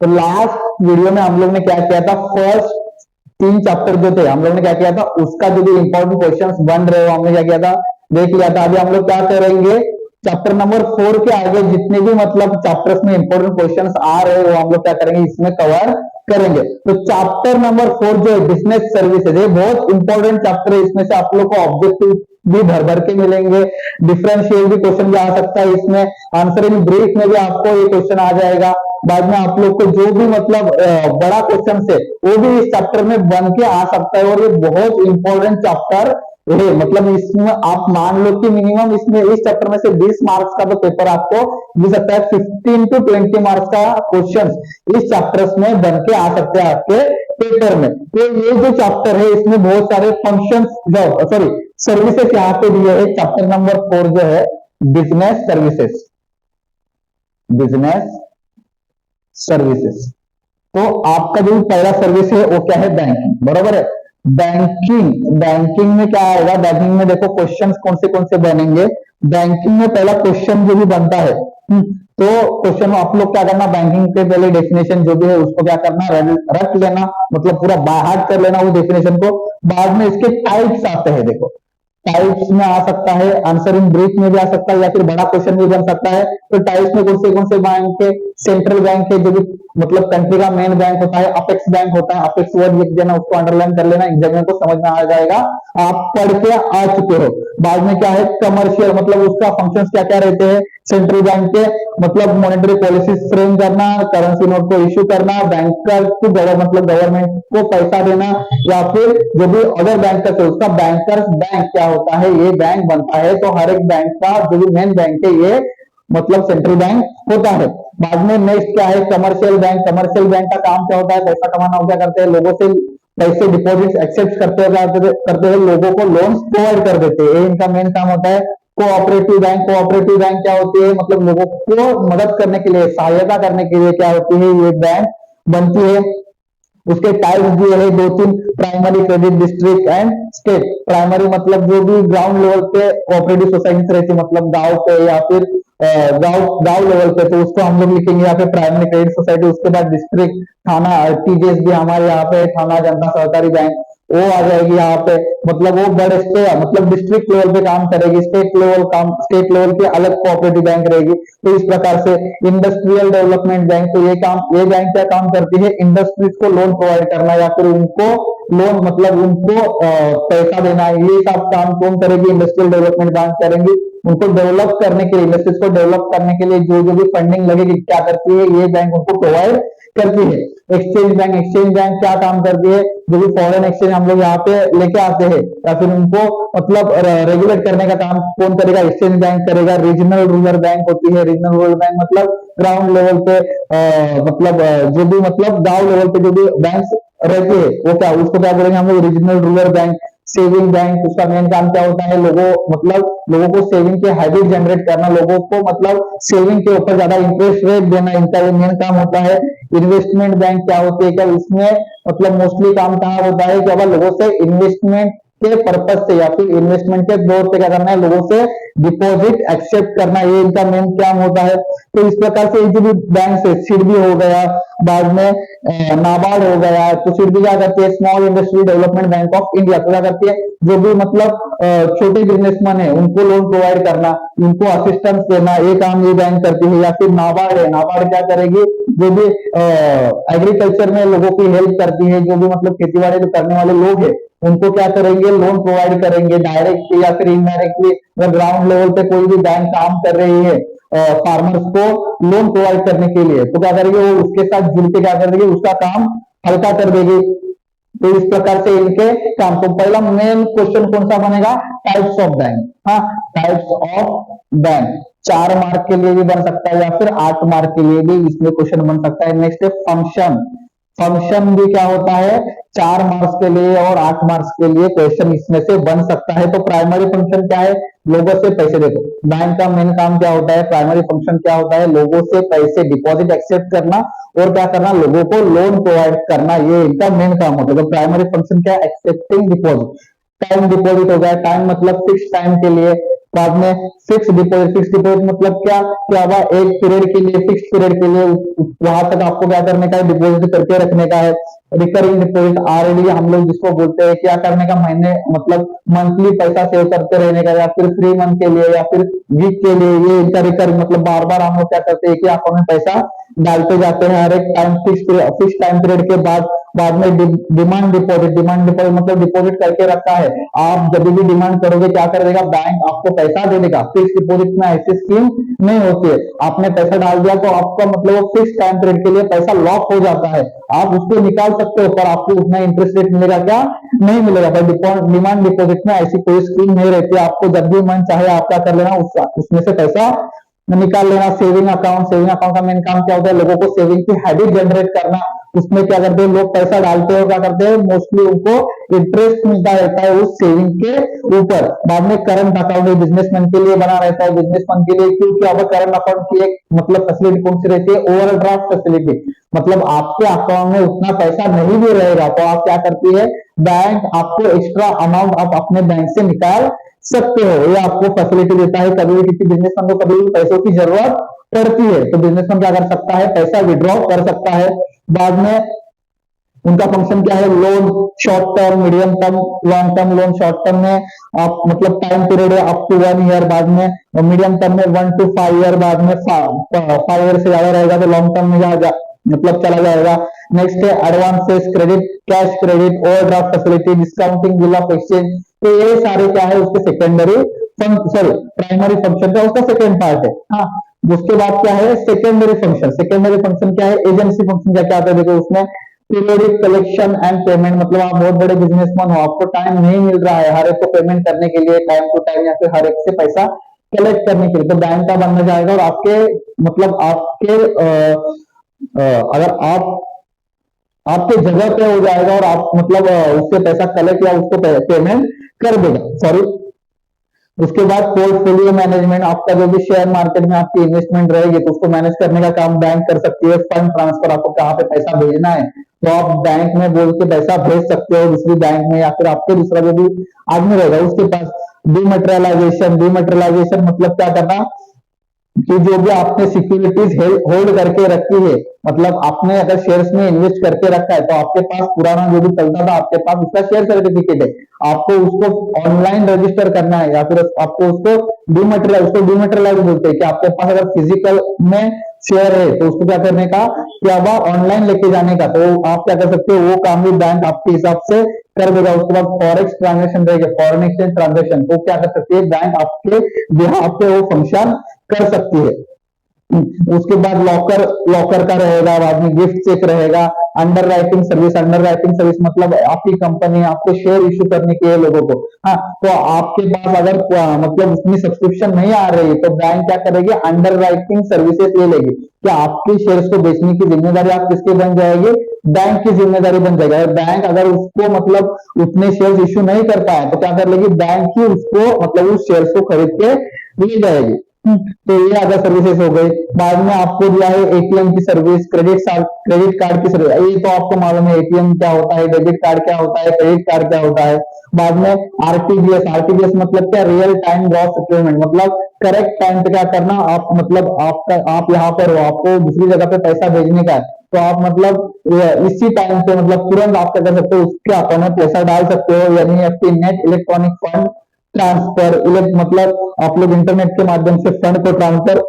तो last video में हम लोग ने क्या किया था, फर्स्ट 3 चैप्टर जो थे हम लोग ने क्या किया था, उसका जो भी इंपॉर्टेंट क्वेश्चंस बन रहे हो हमने क्या किया था, देख लिया था। अभी हम लोग क्या करेंगे, चैप्टर नंबर 4 के आगे जितने भी मतलब चैप्टर्स में इंपॉर्टेंट क्वेश्चंस आ रहे हो हम लोग क्या करेंगे, इसमें कवर करेंगे। तो चैप्टर नंबर 4 जो है बिजनेस सर्विसेज, ये बहुत इंपॉर्टेंट चैप्टर है। इसमें से आप लोग को ऑब्जेक्टिव भी भर भर के मिलेंगे, डिफरेंशियल भी क्वेश्चन भी आ सकता है इसमें, आंसरिंग ब्रीफ में भी आपको ये क्वेश्चन आ जाएगा। बाद में आप लोग को जो भी मतलब बड़ा क्वेश्चन है वो भी इस चैप्टर में बन के आ सकता है, और ये बहुत इंपॉर्टेंट चैप्टर है। मतलब इसमें आप मान लो कि मिनिमम इसमें इस चैप्टर में से 20 मार्क्स का तो पेपर आपको मिल सकता है, 15 to 20 मार्क्स का क्वेश्चन इस चैप्टर्स में बन के आ सकते हैं आपके पेपर में। तो ये जो चैप्टर है इसमें बहुत सारे फंक्शन, सॉरी सर्विसेज यहाँ पे दिए है। चैप्टर नंबर 4 जो है बिजनेस सर्विसेज, बिजनेस सर्विसेज। तो आपका जो पहला सर्विस है वो क्या है, बैंकिंग, बरोबर है। बैंकिंग, बैंकिंग में क्या आएगा, बैंकिंग में देखो क्वेश्चंस कौन से बनेंगे। बैंकिंग में पहला क्वेश्चन जो भी बनता है, तो क्वेश्चन आप लोग क्या करना, बैंकिंग के पहले डेफिनेशन जो भी है उसको क्या करना, रख लेना, मतलब पूरा बाय हार्ट कर लेना उस डेफिनेशन को। बाद में इसके टाइप्स आते हैं, देखो टाइप्स में आ सकता है, आंसर इन ब्रीफ में भी आ सकता है, या फिर बड़ा क्वेश्चन भी बन सकता है। तो टाइप्स में कौन से बैंक के, सेंट्रल बैंक के जो भी मतलब कंट्री का मेन बैंक होता है, अपेक्स बैंक होता है, अपेक्स वर्ड लिख देना, उसको अंडरलाइन कर लेना, एग्जाम को समझ में आ जाएगा, आप पढ़ के आ चुके हो। बाद में क्या है, कमर्शियल, मतलब उसका फंक्शन क्या क्या रहते हैं, सेंट्रल बैंक के मतलब मॉनेटरी पॉलिसी फ्रेम करना, करेंसी नोट को इश्यू करना, बैंकर को मतलब गवर्नमेंट को पैसा देना, या फिर जो भी अदर बैंकर्स है उसका बैंकर्स बैंक क्या होता है, ये बैंक बनता है। तो हर एक बैंक का जो भी मेन बैंक है ये मतलब सेंट्रल बैंक होता है। बाद में नेक्स्ट क्या है, कमर्शियल बैंक। कमर्शियल बैंक का काम क्या होता है, पैसा कमाना हो, क्या करते हैं, लोगों से पैसे डिपॉजिट एक्सेप्ट करते हुए लोगों को लोन प्रोवाइड कर देते हैं, ये इनका मेन काम होता है। कोऑपरेटिव बैंक, कोऑपरेटिव बैंक क्या होती है, मतलब लोगों को मदद करने के लिए, सहायता करने के लिए क्या होती है, ये बैंक बनती है। उसके टाइप्स दिए है 2-3, primary, credit, district and state. Primary मतलब जो भी ग्राउंड लेवल पे कोऑपरेटिव सोसाइटी रहती है, मतलब गांव पे या फिर गांव गांव लेवल पे, तो उसको हम लोग लिखेंगे यहाँ पे प्राइमरी क्रेडिट सोसाइटी। उसके बाद डिस्ट्रिक्ट, थाना, टीजेएस भी हमारे यहाँ पे, थाना जनता सहकारी बैंक, वो आ जाएगी यहाँ पे। मतलब वो बड़े स्टेट मतलब डिस्ट्रिक्ट लेवल पे काम करेगी, स्टेट लेवल पे अलग कोऑपरेटिव बैंक रहेगी। तो इस प्रकार से इंडस्ट्रियल डेवलपमेंट बैंक, तो ये बैंक क्या काम करती है, इंडस्ट्रीज को लोन प्रोवाइड करना, या फिर उनको लोन मतलब उनको पैसा देना, ये सब काम कौन करेगी, इंडस्ट्रियल डेवलपमेंट बैंक करेंगी। उनको डेवलप करने के लिए, इंडस्ट्रीज को डेवलप करने के लिए जो जो भी फंडिंग लगेगी क्या करती है, ये बैंक उनको प्रोवाइड करती है। एक्सचेंज बैंक, एक्सचेंज बैंक क्या काम करती है, जो भी फॉरेन एक्सचेंज हम लोग यहाँ पे लेके आते हैं या फिर उनको मतलब रेगुलेट करने का काम कौन करेगा, एक्सचेंज बैंक करेगा। रीजनल रूरल बैंक होती है, रीजनल रूरल बैंक मतलब ग्राउंड लेवल पे मतलब जो भी मतलब गांव लेवल पे जो भी बैंक रहते हैं वो क्या, उसको क्या बोलेंगे हम लोग, regional rural bank. Saving bank, उसका मेन काम क्या होता है, लोगों को सेविंग के हैबिट जनरेट करना, लोगों को मतलब सेविंग के ऊपर ज्यादा इंटरेस्ट रेट देना, इनका ये मेन काम होता है। इन्वेस्टमेंट बैंक क्या होती है, क्या इसमें मतलब मोस्टली काम कहाँ होता है कि अगर लोगों से इन्वेस्टमेंट के पर्पज से या फिर इन्वेस्टमेंट के तौर पे क्या करना है, लोगों से डिपॉजिट एक्सेप्ट करना, ये इनका मेन काम होता है। तो इस प्रकार से जो भी बैंक है, सिडबी हो गया, बाद में नाबार्ड हो गया, तो सिडबी क्या करती है, small industry development bank of India. तो क्या करती है, जो भी मतलब छोटे बिजनेसमैन है उनको लोन प्रोवाइड करना, उनको असिस्टेंस देना, ये काम ये बैंक करती है। या फिर नाबार्ड है, नाबार्ड क्या करेगी, जो भी एग्रीकल्चर में लोगों की हेल्प करती है, जो भी मतलब खेती बाड़ी करने वाले लोग हैं उनको क्या करेंगे, लोन प्रोवाइड करेंगे, डायरेक्ट या फिर इनडायरेक्टली। अगर ग्राउंड लेवल पे कोई भी बैंक काम कर रही है फार्मर्स को लोन प्रोवाइड करने के लिए, तो क्या करेगी, वो उसके साथ जुड़ के क्या कर देगी, उसका काम हल्का कर देगी। तो इस प्रकार से इनके काम। तो पहला मेन क्वेश्चन कौन सा बनेगा, टाइप्स ऑफ बैंक। हाँ, टाइप्स ऑफ बैंक 4 मार्क के लिए भी बन सकता है या फिर 8 मार्क के लिए भी इसमें क्वेश्चन बन सकता है। नेक्स्ट है फंक्शन। फंक्शन भी क्या होता है, 4 मार्क्स के लिए और 8 मार्क्स के लिए क्वेश्चन इसमें से बन सकता है। तो प्राइमरी फंक्शन क्या है, लोगों से पैसे, देखो बैंक का मेन काम क्या होता है, प्राइमरी फंक्शन क्या होता है, लोगों से पैसे डिपॉजिट एक्सेप्ट करना और क्या करना, लोगों को लोन प्रोवाइड करना, ये इनका मेन काम होता है। तो प्राइमरी फंक्शन क्या है, एक्सेप्टिंग डिपॉजिट। टाइम डिपॉजिट हो गया, टाइम मतलब फिक्स टाइम के लिए। बाद में फिक्स डिपॉजिट मतलब क्या क्या हुआ, एक पीरियड के लिए, फिक्स पीरियड के लिए वहां तक आपको क्या करने का है, डिपॉजिट करके रखने का है। रिकरिंग डिपॉजिट आरडी हम लोग जिसको बोलते हैं, क्या करने का, महीने मतलब मंथली पैसा सेव करते रहने का, या फिर 3 मंथ के लिए, या फिर वीक के लिए। ये इनका रिकरिंग मतलब बार बार हम लोग क्या करते हैं कि अकाउंट में पैसा डालते जाते हैं हर एक टाइम, फिक्स टाइम पीरियड के बाद। बाद में डिमांड डिपॉजिट मतलब डिपॉजिट करके रखा है, आप जब भी डिमांड करोगे क्या कर देगा, बैंक आपको पैसा दे देगा। फिक्स डिपॉजिट में ऐसी स्कीम नहीं होती है, आपने पैसा डाल दिया तो आपका मतलब वो फिक्स टाइम पीरियड के लिए पैसा लॉक हो जाता है, आप उसको निकाल सकते हो, पर आपको उतना इंटरेस्ट रेट मिलेगा क्या, नहीं मिलेगा। पर डिमांड डिपॉजिट में ऐसी कोई स्कीम नहीं रहती, आपको जब भी मन चाहे आप क्या कर लेना, उसमें से पैसा निकाल लेना। सेविंग अकाउंट का मेन काम क्या होता है, लोगों को सेविंग की हैबिट जनरेट करना। उसमें क्या करते हैं लोग, पैसा डालते हैं, क्या करते हैं मोस्टली उनको इंटरेस्ट मिलता रहता है उस सेविंग के ऊपर। बाद में करंट अकाउंट बिजनेसमैन के लिए बना रहता है, बिजनेसमैन के लिए क्योंकि अब करंट अकाउंट की एक मतलब फैसिलिटी कौन सी रहती है, ओवरड्राफ्ट फैसिलिटी। मतलब आपके अकाउंट में उतना पैसा नहीं भी रहेगा तो आप क्या करती है, बैंक आपको एक्स्ट्रा अमाउंट आप अपने बैंक से निकाल सकते हो, ये आपको फैसिलिटी देता है। कभी भी किसी बिजनेसमैन को कभी भी पैसों की जरूरत पड़ती है तो बिजनेसमैन क्या कर सकता है, पैसा विड्रॉ कर सकता है। बाद में उनका फंक्शन क्या है, loan short term, medium term, long term loan. Short term में आप मतलब टाइम पीरियड है अप टू 1 ईयर, बाद में मीडियम टर्म में 1 to 5 ईयर, बाद में 5 ईयर से ज्यादा रहेगा तो लॉन्ग टर्म में मतलब चला जाएगा। नेक्स्ट है advances credit, cash credit, overdraft facility, discounting, bill of exchange. तो ये सारे क्या है उसके सेकेंडरी सॉरी प्राइमरी फंक्शन का उसका सेकेंड पार्ट है। हाँ, उसके बाद क्या है सेकेंडरी फंक्शन। सेकेंडरी फंक्शन क्या है, एजेंसी फंक्शन क्या क्या आता है, देखो उसमें पीरियडिक कलेक्शन एंड पेमेंट। मतलब आप बहुत बड़े बिजनेसमैन हो, आपको टाइम नहीं मिल रहा है हर एक को पेमेंट करने के लिए टाइम टू टाइम, या फिर हर एक से पैसा कलेक्ट करने के लिए, तो बैंक का बनना जाएगा। और आपके मतलब आपके अगर आप आपके जगह पे हो जाएगा और आप मतलब उससे पैसा कलेक्ट या उसको पेमेंट कर देगा, सॉरी। उसके बाद पोर्टफोलियो मैनेजमेंट, आपका जो भी शेयर मार्केट में आपकी इन्वेस्टमेंट रहेगी तो उसको मैनेज करने का काम बैंक कर सकती है। फंड ट्रांसफर, आपको कहाँ पे पैसा भेजना है तो आप बैंक में बोल के पैसा भेज सकते हो दूसरी बैंक में, या फिर आपके दूसरा जो भी आदमी रहेगा उसके पास। डिमेटेरियलाइजेशन मतलब क्या करना कि जो भी आपने सिक्योरिटीज होल्ड करके रखी है, मतलब आपने अगर शेयर्स में इन्वेस्ट करके रखा है तो आपके पास पुराना जो भी चलता था आपके पास उसका शेयर सर्टिफिकेट है, आपको उसको ऑनलाइन रजिस्टर करना है, या फिर आपको उसको डिमेटेरियलाइज बोलते हैं कि आपके पास अगर फिजिकल में शेयर है तो उसको क्या करने का, क्या हुआ ऑनलाइन लेके जाने का। तो आप क्या कर सकते हो, वो काम भी बैंक आपके हिसाब से कर देगा। उसके बाद फॉरेक्स ट्रांजेक्शन रहेगा, फॉरेन एक्सचेंज ट्रांजेक्शन, तो क्या कर सकती है बैंक आपके बिहाफ पे वो फंक्शन कर सकती है। उसके बाद लॉकर लॉकर का रहेगा, बाद में गिफ्ट चेक रहेगा। अंडर राइटिंग सर्विस मतलब आपकी कंपनी आपको शेयर इश्यू करने के लिए लोगों को, हाँ, तो आपके पास अगर मतलब उसमें सब्सक्रिप्शन नहीं आ रही तो बैंक क्या करेगी, अंडर राइटिंग सर्विसेज ले लेगी। क्या आपके शेयर्स को बेचने की जिम्मेदारी आप किसकी बन जाएगी, बैंक की जिम्मेदारी बन जाएगी। और बैंक अगर उसको मतलब उतने शेयर्स इश्यू नहीं कर पाए तो क्या कर लेगी, बैंक ही उसको मतलब उस शेयर्स को खरीद के ले जाएगी। तो ये अदर सर्विसेज हो गई। बाद में आपको दिया है एटीएम की सर्विस, क्रेडिट कार्ड की सर्विस, ये तो आपको मालूम है एटीएम क्या होता है, डेबिट कार्ड क्या होता है, क्रेडिट कार्ड क्या होता है। बाद में आरटीजीएस मतलब क्या, रियल टाइम ग्रॉस सेटलमेंट, मतलब करेक्ट टाइम पे क्या करना, आप मतलब आप यहाँ पर हो, आपको दूसरी जगह पे पैसा भेजने का है तो आप मतलब इसी टाइम पे मतलब तुरंत आप क्या कर सकते हो, उसके अकाउंट में पैसा डाल सकते हो। NEFT, net electronic fund transfer, मतलब आप लोग इंटरनेट के माध्यम से फंड को ट्रांसफर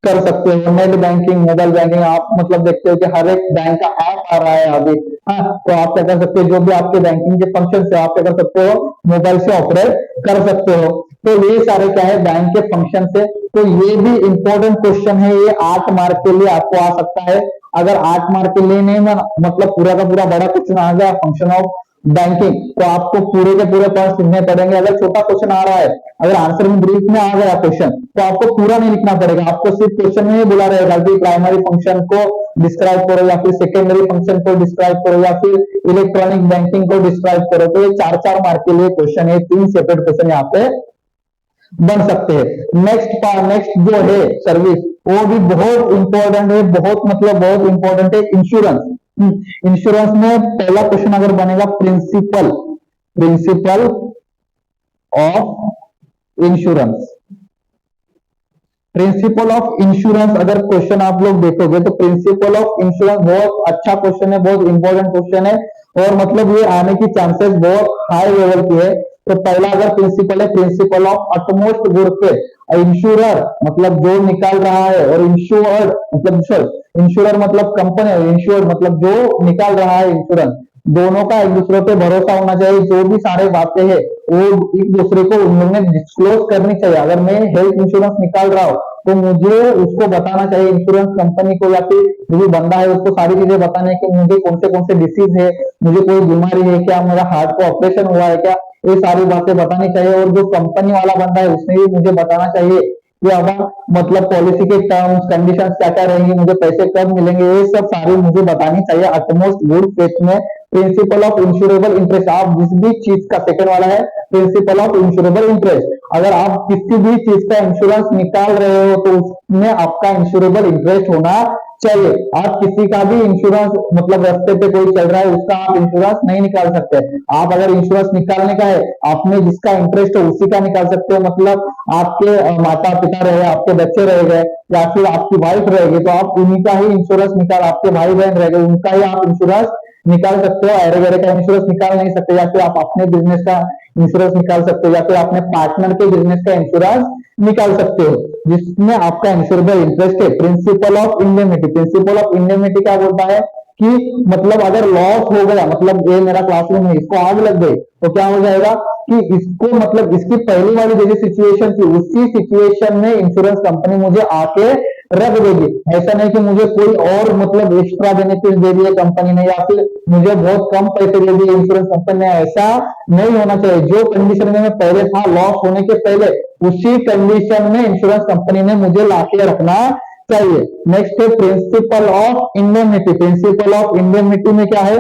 कर सकते हो। नेट बैंकिंग, मोबाइल बैंकिंग, आप मतलब देखते हो कि हर एक बैंक का ऐप आ रहा है अभी, हाँ, तो आप क्या कर सकते हो, जो भी आपके बैंकिंग के फंक्शन से आप क्या कर सकते हो, मोबाइल से ऑपरेट कर सकते हो। तो ये सारे क्या है बैंक के फंक्शन से। तो ये भी इंपॉर्टेंट क्वेश्चन है, ये 8 मार्क के लिए आपको आ सकता है। अगर 8 मार्क के लिए नहीं मतलब पूरा का पूरा बड़ा क्वेश्चन आ गया फंक्शन ऑफ बैंकिंग तो आपको पूरे के पूरे पॉइंट सुनने पड़ेंगे। अगर छोटा क्वेश्चन आ रहा है, अगर आंसर में ब्रीफ में आ गया क्वेश्चन तो आपको पूरा नहीं लिखना पड़ेगा, आपको सिर्फ क्वेश्चन में ही बोला रहेगा कि प्राइमरी फंक्शन को डिस्क्राइब करो, या फिर सेकेंडरी फंक्शन को डिस्क्राइब करो, या फिर इलेक्ट्रॉनिक बैंकिंग को डिस्क्राइब करो। तो ये 4-4 मार्क के लिए क्वेश्चन है, 3 सेपरेट क्वेश्चन यहाँ पे बन सकते हैं। नेक्स्ट जो है सर्विस वो भी बहुत इंपॉर्टेंट है, बहुत मतलब बहुत इंपॉर्टेंट है, इंश्योरेंस। इंश्योरेंस में पहला क्वेश्चन अगर बनेगा principle principle of insurance. Principle of insurance अगर क्वेश्चन आप लोग देखोगे तो प्रिंसिपल ऑफ इंश्योरेंस बहुत अच्छा क्वेश्चन है, बहुत इंपॉर्टेंट क्वेश्चन है और मतलब ये आने की चांसेस बहुत हाई लेवल की है। तो पहला अगर प्रिंसिपल है, principle of utmost good faith. Insurer मतलब जो निकाल रहा है और इंश्योर्ड मतलब सॉरी इंश्योरर मतलब कंपनी और इंश्योर्ड मतलब जो निकाल रहा है इंश्योरेंस, दोनों का एक दूसरे पे भरोसा होना चाहिए। जो भी सारे बातें हैं वो एक दूसरे को उन लोगों ने डिस्क्लोज करनी चाहिए। अगर मैं हेल्थ इंश्योरेंस निकाल रहा हूँ तो मुझे उसको बताना चाहिए इंश्योरेंस कंपनी को या फिर जो भी बंदा है उसको सारी चीजें बताना है कि मुझे कौन से डिसीज है, मुझे कोई बीमारी है क्या, मेरा हार्ट को ऑपरेशन हुआ है क्या, ये सारी बातें बतानी चाहिए। और जो कंपनी वाला बंदा है उसने भी मुझे बताना चाहिए कि अब मतलब पॉलिसी के टर्म्स कंडीशंस क्या क्या रहेंगे, मुझे पैसे कब मिलेंगे, ये सब सारी मुझे बतानी चाहिए अटमोस्ट गुड फेथ में। प्रिंसिपल ऑफ इंश्योरेबल इंटरेस्ट, आप जिस भी चीज का सेकंड वाला है प्रिंसिपल ऑफ इंश्योरेबल इंटरेस्ट, अगर आप किसी भी चीज का इंश्योरेंस निकाल रहे हो तो उसमें आपका इंश्योरेबल इंटरेस्ट होना चाहिए। आप किसी का भी इंश्योरेंस मतलब रास्ते पे कोई चल रहा है उसका आप इंश्योरेंस नहीं निकाल सकते। आप अगर इंश्योरेंस निकालने का है आपने जिसका इंटरेस्ट है उसी का निकाल सकते हो। मतलब आपके माता पिता रहे, आपके बच्चे रह गए या फिर आपकी वाइफ रह गई तो आप उन्हीं का ही इंश्योरेंस निकाल, आपके भाई बहन रह गए उनका ही आप इंश्योरेंस निकाल सकते हो। अरे गरे का इंश्योरेंस निकाल नहीं सकते, या फिर आप अपने बिजनेस का इंश्योरेंस निकाल सकते हो या फिर अपने पार्टनर के बिजनेस का इंश्योरेंस निकाल सकते हो जिसमें आपका इंश्योरेबल इंटरेस्ट है। Principle of indemnity, principle of indemnity क्या बोलता है कि मतलब अगर लॉस हो गया, मतलब ये मेरा क्लासरूम है इसको आग लग गई तो क्या हो जाएगा कि इसको मतलब इसकी पहली वाली जैसी सिचुएशन थी उसी सिचुएशन में इंश्योरेंस कंपनी मुझे आके रख देगी। ऐसा नहीं कि मुझे कोई और मतलब एक्स्ट्रा बेनिफिट दे दिए कंपनी ने या फिर मुझे बहुत कम पैसे दे दिए इंश्योरेंस कंपनी ने, ऐसा नहीं होना चाहिए। जो कंडीशन में मैं पहले था लॉस होने के पहले उसी कंडीशन में इंश्योरेंस कंपनी ने मुझे लाके रखना चाहिए। नेक्स्ट है principle of indemnity, principle of indemnity में क्या है,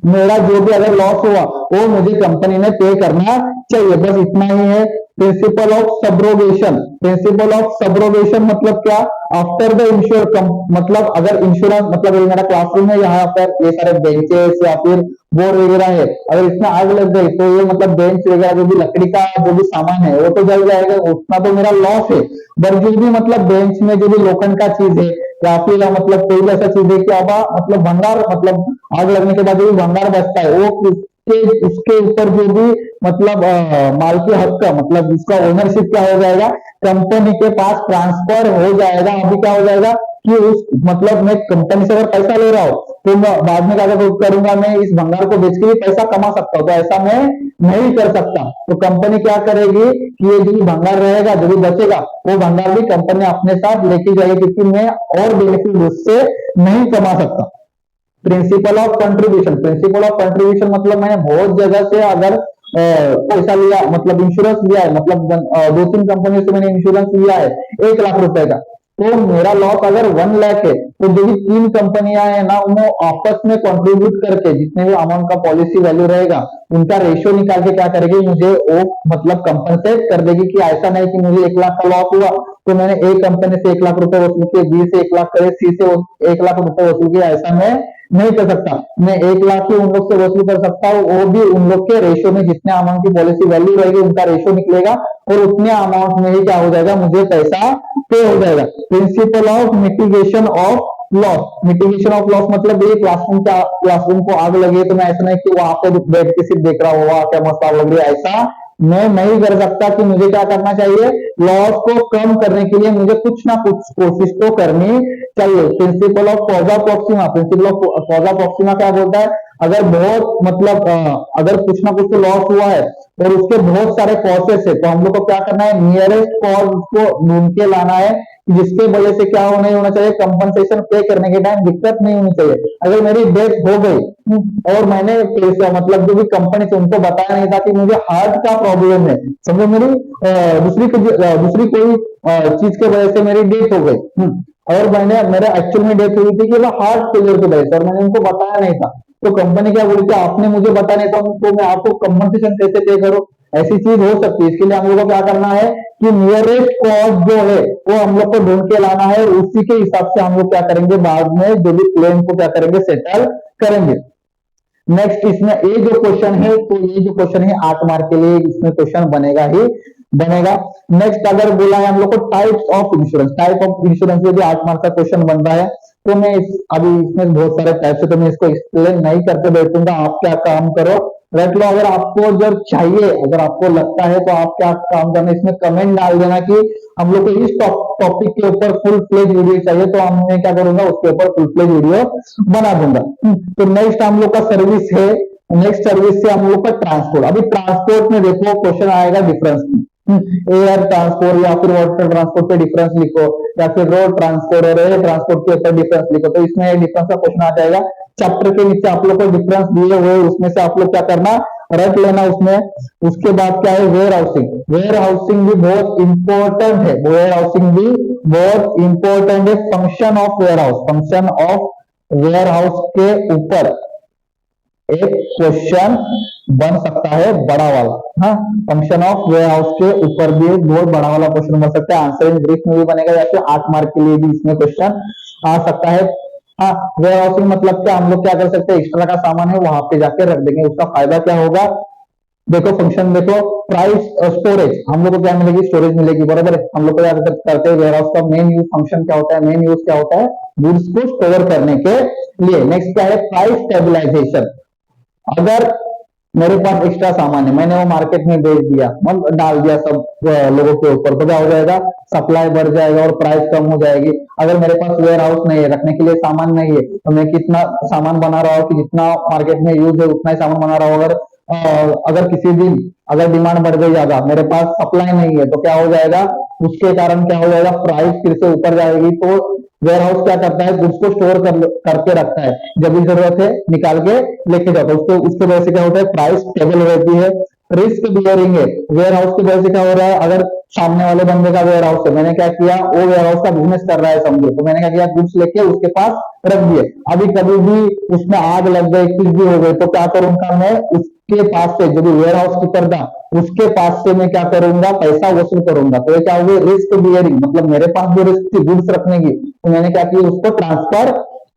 मेरा जो भी अगर लॉस हुआ वो मुझे कंपनी ने पे करना चाहिए, बस इतना ही है। Principle of subrogation, principle of subrogation मतलब क्या, आफ्टर द इंश्योर मतलब अगर इंश्योरेंस मतलब ये मेरा क्लासरूम है यहाँ पर ये सारे बेंचेस या फिर बोर्ड वगैरह है, अगर इसमें आग लग गई तो ये मतलब बेंच वगैरह जो भी लकड़ी का जो भी सामान है वो तो जल जाएगा, उतना तो मेरा लॉस है। पर जो भी मतलब बेंच में जो भी लोखंड का चीज है या फिर मतलब कोई भी ऐसा चीज है कि अब मतलब भंगार मतलब आग लगने के बाद जो भी भंगार बचता है वो उसके ऊपर जो भी मतलब मालकी हक का मतलब उसका ओनरशिप क्या हो जाएगा कंपनी के पास ट्रांसफर हो जाएगा। अभी क्या हो जाएगा कि उस मतलब मैं कंपनी से अगर पैसा ले रहा हूँ तो मैं बाद में क्या करूंगा, मैं इस भंगार को बेच के भी पैसा कमा सकता हूँ, तो ऐसा मैं नहीं कर सकता। तो कंपनी क्या करेगी कि ये जो भी भंगार रहेगा जो भी बचेगा वो भंगार भी कंपनी अपने साथ लेके जाएगी क्योंकि मैं और बेनिफिट उससे नहीं कमा सकता। Principle of contribution, principle of contribution मतलब मैंने बहुत जगह से अगर पैसा लिया मतलब इंश्योरेंस लिया है, मतलब दो तीन कंपनी से मैंने इंश्योरेंस लिया है 1 लाख रुपए का, तो मेरा लॉस अगर 1 लाख है तो जो भी तीन कंपनियां है ना वो आपस में कंट्रीब्यूट करके जितने भी अमाउंट का पॉलिसी वैल्यू रहेगा उनका रेशियो निकाल के क्या करेगी मुझे वो मतलब कंपनसेट कर देगी। कि ऐसा नहीं कि मुझे 1 लाख का लॉस हुआ तो मैंने ए कंपनी से 1 लाख रुपए वसूल किए, बी से 1 लाख करे, सी से 1 लाख रुपए वसूल किया, ऐसा मैं नहीं कर सकता। मैं 1 लाख ही उन लोग से वसूल कर सकता हूँ, वो भी उन लोग के रेशियो में जितने अमाउंट की पॉलिसी वैल्यू रहेगी उनका रेशियो निकलेगा और उतने अमाउंट में ही क्या हो जाएगा मुझे पैसा पे हो जाएगा। Principle of mitigation of loss, mitigation of loss मतलब ये क्लासरूम को आग लगी तो मैं ऐसा नहीं कि वहां पे बैठ के सिर्फ देख रहा हुआ क्या मस्त आग लग रही है, ऐसा मैं नहीं कर सकता। कि मुझे क्या करना चाहिए, लॉस को कम करने के लिए मुझे कुछ ना कुछ कोशिश तो करनी चाहिए। Principle of कॉजा Proxima, principle of कॉजा Proxima क्या बोलता है, अगर बहुत मतलब अगर कुछ ना कुछ तो लॉस हुआ है और उसके बहुत सारे कॉजेस है तो हम लोग को क्या करना है, नियरेस्ट कॉज को ढूंढ के लाना है जिसके वजह से क्या नहीं होना चाहिए, कंपनसेशन पे करने के टाइम दिक्कत नहीं होनी चाहिए। अगर मेरी डेथ हो गई और मैंने पैसा मतलब जो भी कंपनी से उनको बताया नहीं था कि मुझे हार्ट का प्रॉब्लम है, समझो मेरी दूसरी कोई चीज के वजह से मेरी डेथ हो गई और मैंने मेरा एक्चुअल में डेथ हुई थी कि वो हार्ट फेलियर की वजह से और मैंने उनको बताया नहीं था, तो कंपनी क्या बोलती है आपने मुझे बताया नहीं था तो मैं आपको कंपनसेशन कैसे पे करूं, ऐसी चीज हो सकती है। इसके लिए हम लोग को क्या करना है कि नियरेस्ट कॉज जो है वो हम लोग को ढूंढ के लाना है, उसी के हिसाब से हम लोग क्या करेंगे बाद में जो भी क्लेम को क्या करेंगे सेटल करेंगे। नेक्स्ट इसमें ये जो क्वेश्चन है, तो ये जो क्वेश्चन है 8 मार्क के लिए इसमें क्वेश्चन बनेगा ही बनेगा। नेक्स्ट अगर बोला है हम लोग को types of insurance, type of insurance में भी 8 मार्क का क्वेश्चन बन रहा है। तो मैं अभी इसमें बहुत सारे टाइप्स है, तो मैं इसको एक्सप्लेन नहीं करके बैठूंगा। आप क्या काम करो, रख लो। अगर आपको जब चाहिए, अगर आपको लगता है, तो आप क्या काम करना, इसमें कमेंट डाल देना कि हम लोग को इस टॉपिक के ऊपर फुल फ्लेज वीडियो चाहिए, तो हम मैं क्या करूंगा, उसके ऊपर फुल फ्लेज वीडियो बना दूंगा। तो नेक्स्ट हम लोग का सर्विस है, नेक्स्ट सर्विस से हम लोग का ट्रांसपोर्ट। अभी ट्रांसपोर्ट में देखो क्वेश्चन आएगा डिफरेंस में, एयर ट्रांसपोर्ट या फिर वाटर ट्रांसपोर्ट पे डिफरेंस लिखो, या फिर रोड ट्रांसपोर्ट और एयर ट्रांसपोर्ट के ऊपर डिफरेंस लिखो। तो इसमें डिफरेंस का क्वेश्चन आ जाएगा। चैप्टर के नीचे आप लोग को डिफरेंस दिए हुए, उसमें से आप लोग क्या करना, रट लेना उसमें। उसके बाद क्या है, वेयर हाउसिंग। वेयर हाउसिंग भी बहुत इंपॉर्टेंट है, वेयर हाउसिंग भी बहुत इंपॉर्टेंट है। Function of warehouse, function of warehouse के ऊपर एक क्वेश्चन बन सकता है, बड़ा वाला। हाँ, फंक्शन ऑफ वेयर हाउस के ऊपर भी एक बहुत बड़ा वाला क्वेश्चन बन सकता है। आंसर इन ब्रीफ में भी बनेगा, या फिर 8 मार्क के लिए भी इसमें क्वेश्चन आ सकता है। हाँ, वेयर हाउसिंग मतलब क्या, हम लोग क्या कर सकते हैं, एक्स्ट्रा का सामान है वहां पे जाके रख देंगे। उसका फायदा क्या होगा, देखो फंक्शन देखो, प्राइस स्टोरेज, हम लोग को क्या मिलेगी, स्टोरेज मिलेगी, बराबर है। हम लोग को क्या करते हैं, वेयर हाउस का मेन यूज फंक्शन क्या होता है, मेन यूज क्या होता है, गुड्स को स्टोर करने के लिए। नेक्स्ट क्या है, प्राइस स्टेबलाइजेशन। अगर मेरे पास एक्स्ट्रा सामान है, मैंने वो मार्केट में बेच दिया, मतलब डाल दिया सब लोगों के ऊपर, तो क्या हो जाएगा, सप्लाई बढ़ जाएगा और प्राइस कम हो जाएगी। अगर मेरे पास वेयर हाउस नहीं है, रखने के लिए सामान नहीं है, तो मैं कितना सामान बना रहा हूँ कि जितना मार्केट में यूज है उतना ही सामान बना रहा हूँ। अगर किसी दिन अगर डिमांड बढ़ गई ज्यादा, मेरे पास सप्लाई नहीं है, तो क्या हो जाएगा, उसके कारण क्या हो जाएगा, प्राइस फिर से ऊपर जाएगी। तो वेयर हाउस क्या करता है, गुड्स को स्टोर करके रखता है, जब भी जरूरत है निकाल के लेके जाता है। उसके वजह से क्या होता है, प्राइस स्टेबल रहती है। रिस्क बियरिंग है, वेयर हाउस की वजह से क्या हो रहा है, अगर सामने वाले बंदे का वेयर हाउस है, मैंने क्या किया, वो वेयर हाउस का बिजनेस कर रहा है समझो, तो मैंने क्या किया, गुड्स लेके उसके पास रख दिए। अभी कभी भी उसमें आग लग गई, कुछ भी हो गई, तो क्या करूंगा मैं, उसके पास से जो भी वेयर हाउस की करदा, उसके पास से मैं क्या करूंगा, पैसा वसूल करूंगा। तो ये क्या हुआ, रिस्क बियरिंग, मतलब मेरे पास जो रिस्क थी गुड्स रखने की, तो मैंने क्या किया, उसको ट्रांसफर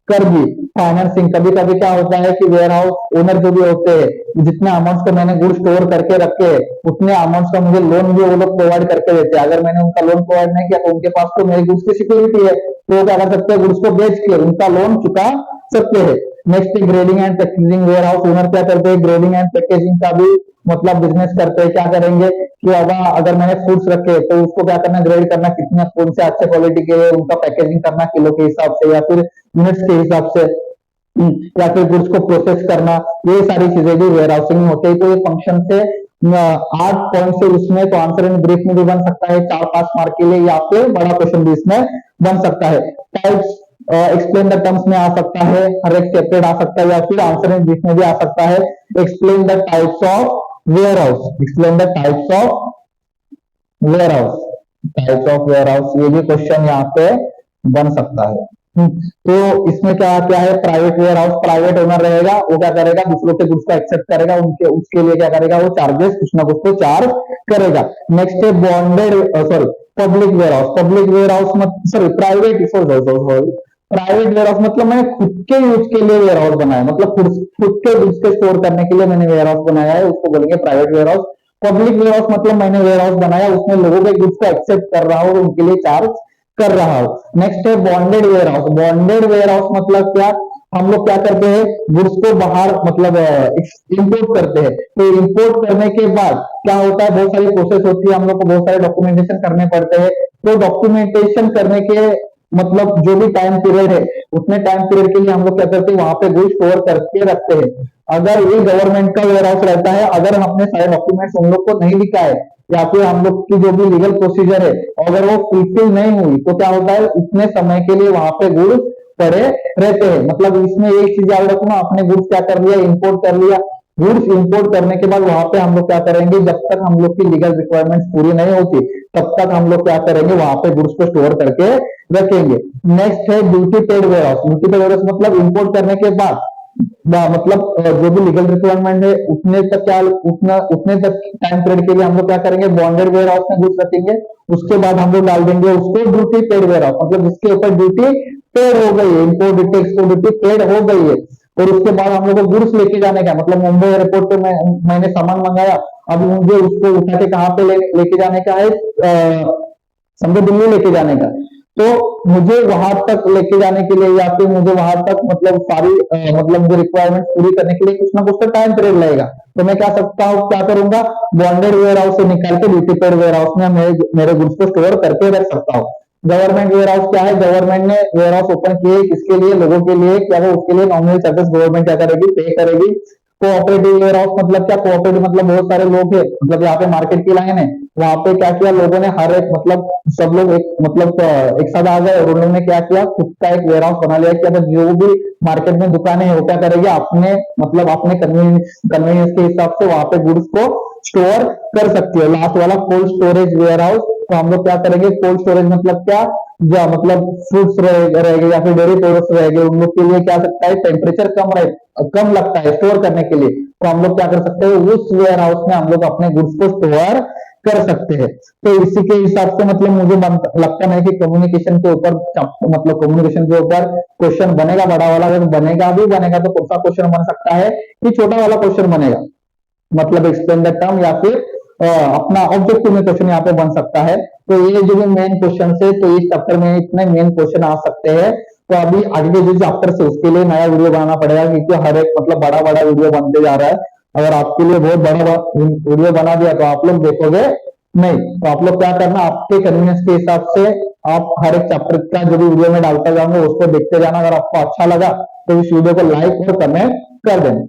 कर दी। फाइनेंसिंग, कभी कभी क्या होता है कि वेयर हाउस ओनर जो भी होते हैं, जितने अमाउंट्स को मैंने गुड्स स्टोर करके रखे हैं, उतने अमाउंट्स का मुझे लोन भी वो लोग प्रोवाइड करके देते हैं। अगर मैंने उनका लोन प्रोवाइड नहीं किया, तो उनके पास तो मेरी गुड्स की सिक्योरिटी है, तो वो क्या कर सकते हैं, गुड्स को बेच के उनका लोन चुका सकते हैं। Next grading and packaging, warehouse owner क्या करते हैं, ग्रेडिंग एंड पैकेजिंग का भी मतलब बिजनेस करते हैं। क्या करेंगे कि अब अगर मैंने फूड्स रखे, तो उसको क्या करना, ग्रेड करना, कितने कौन से अच्छे क्वालिटी के, उनका पैकेजिंग करना किलो के हिसाब से या फिर यूनिट्स के हिसाब से, या फिर गुड्स को प्रोसेस करना, ये सारी चीजें भी वेयर हाउसिंग में होती है। तो ये फंक्शन से 8 पॉइंट से इसमें तो आंसर इन ब्रीफ में भी बन सकता है 4-5 मार्क के लिए, या फिर बड़ा क्वेश्चन भी इसमें बन सकता है। टाइप्स एक्सप्लेन द टर्म्स में आ सकता है, हर एक सेपरेट आ सकता है, या फिर आंसर इन ब्रीफ में भी आ सकता है। Explain the types of warehouse, explain the types of warehouse, types of warehouse, ये भी क्वेश्चन यहाँ पे बन सकता है। तो इसमें क्या क्या है, private warehouse, private owner रहेगा, वो क्या करेगा, दूसरों के गुड्स को एक्सेप्ट करेगा, उनके उसके लिए क्या करेगा, वो चार्जेस कुछ ना कुछ तो चार्ज करेगा। नेक्स्ट है bonded, sorry public warehouse, public warehouse मत sorry private, sorry private warehouse मतलब मैंने खुद के यूज के लिए वेयर हाउस बनाया, मतलब खुद के गुड्स के स्टोर करने के लिए मैंने वेयर हाउस बनाया है, उसको बोलेंगे private warehouse. Public warehouse मतलब मैंने वेयर हाउस बनाया, उसमें लोगों के गुड्स को एक्सेप्ट कर रहा हूँ, उनके लिए चार्ज कर रहा हूं। नेक्स्ट है bonded warehouse, bonded warehouse मतलब क्या, हम लोग क्या करते हैं, गुड्स को बाहर मतलब इंपोर्ट करते हैं। तो इंपोर्ट करने के बाद क्या होता है, बहुत सारी प्रोसेस होती है, हम लोग को बहुत सारे डॉक्यूमेंटेशन करने पड़ते हैं। तो डॉक्यूमेंटेशन करने के मतलब जो भी टाइम पीरियड है, उतने टाइम पीरियड के लिए हम लोग क्या करते हैं, वहां पे गुड्स स्टोर करके रखते हैं। अगर ये गवर्नमेंट का वेयर हाउस रहता है, अगर हमने सारे डॉक्यूमेंट्स उन लोग को नहीं लिखा है, या फिर हम लोग की जो भी लीगल प्रोसीजर है अगर वो फुलफिल नहीं हुई, तो क्या होता है, उतने समय के लिए वहां पे गुड्स पड़े रहते हैं। मतलब इसमें एक चीज याद रखना, आपने गुड्स क्या कर लिया, इंपोर्ट कर लिया, गुड्स इंपोर्ट करने के बाद वहां पे हम लोग क्या करेंगे, जब तक हम लोग की लीगल रिक्वायरमेंट्स पूरी नहीं होती, तब तक हम लोग क्या करेंगे, वहां पे गुड्स को स्टोर करके रखेंगे। नेक्स्ट है duty paid warehouse, duty paid warehouse मतलब इंपोर्ट करने के बाद मतलब जो भी लीगल रिक्वायरमेंट है उतने तक क्या, उतने तक टाइम पीरियड के लिए हम लोग क्या करेंगे, बॉन्डेड वेयर हाउस में गुड्स रखेंगे। उसके बाद हम लोग डाल देंगे उसको ड्यूटी पेड वेयर हाउस, मतलब जिसके ऊपर ड्यूटी पेड हो गई है, import duty export duty paid हो गई है, और उसके बाद हम लोग को गुड्स लेके जाने का, मतलब मुंबई एयरपोर्ट पे मैंने सामान मंगाया, अब मुझे उसको उठा के कहाँ पे लेके जाने का है, समझो दिल्ली लेके जाने का। तो मुझे वहां तक लेके जाने के लिए या फिर मुझे वहां तक मतलब सारी मतलब मुझे रिक्वायरमेंट पूरी करने के लिए कुछ ना कुछ तो टाइम पीरियड लगेगा। तो मैं क्या सकता हूँ, क्या करूंगा, बॉन्डेड वेयर हाउस से निकाल के ड्यूटी पेड वेयर हाउस में मेरे गुड्स को स्टोर करके रख सकता हूँ। गवर्नमेंट वेयर हाउस क्या है, गवर्नमेंट ने वेयर हाउस ओपन किए किसके लिए, लोगों के लिए, क्या वो उसके लिए नॉमिनल चार्जेस गवर्नमेंट क्या करेगी, पे करेगी। कोऑपरेटिव वेयर हाउस मतलब क्या, कोऑपरेटिव मतलब बहुत सारे लोग हैं, मतलब यहाँ पे मार्केट की लाइन है, वहां पे क्या किया लोगों ने, हर एक मतलब सब लोग एक मतलब एक साथ आ गए और उन्होंने क्या किया, खुद का एक वेयर हाउस बना लिया कि अब जो भी मार्केट में दुकानें हैं वो क्या करेगी, अपने मतलब अपने कन्वीनियंस के हिसाब से वहां पे गुड्स को स्टोर कर सकती है। लास्ट वाला कोल्ड स्टोरेज वेयर हाउस, तो हम लोग क्या करेंगे, कोल्ड स्टोरेज मतलब क्या, या मतलब फ्रूट्स रहेंगे या फिर डेयरी प्रोडक्ट्स रहेंगे, उन लोग के लिए क्या सकता है, टेम्परेचर कम लगता है स्टोर करने के लिए, तो हम लोग क्या कर सकते हैं, उस वेयर हाउस में हम लोग अपने गुड्स को स्टोर कर सकते हैं। तो इसी के हिसाब से मतलब मुझे लगता नहीं कि कम्युनिकेशन के ऊपर मतलब कम्युनिकेशन के ऊपर क्वेश्चन बनेगा बड़ा वाला, अगर बनेगा तो कौन सा क्वेश्चन बन सकता है कि छोटा वाला क्वेश्चन बनेगा, मतलब एक्सप्लेन द टर्म, या फिर अपना ऑब्जेक्टिव में क्वेश्चन यहाँ पे बन सकता है। तो ये जो भी मेन क्वेश्चन है, तो इस चैप्टर में इतने मेन क्वेश्चन आ सकते हैं। तो अभी आगे के जो चैप्टर से उसके लिए नया वीडियो बनाना पड़ेगा, क्योंकि हर एक मतलब बड़ा बड़ा वीडियो बनते जा रहा है। अगर आपके लिए बहुत बड़ा वीडियो बना दिया तो आप लोग देखोगे नहीं, तो आप लोग क्या करना, आपके कन्वीनियंस के हिसाब से आप हर एक चैप्टर का जो भी वीडियो में डालता जाऊंगा उसको देखते जाना। अगर आपको अच्छा लगा तो इस वीडियो को लाइक और कमेंट कर देना।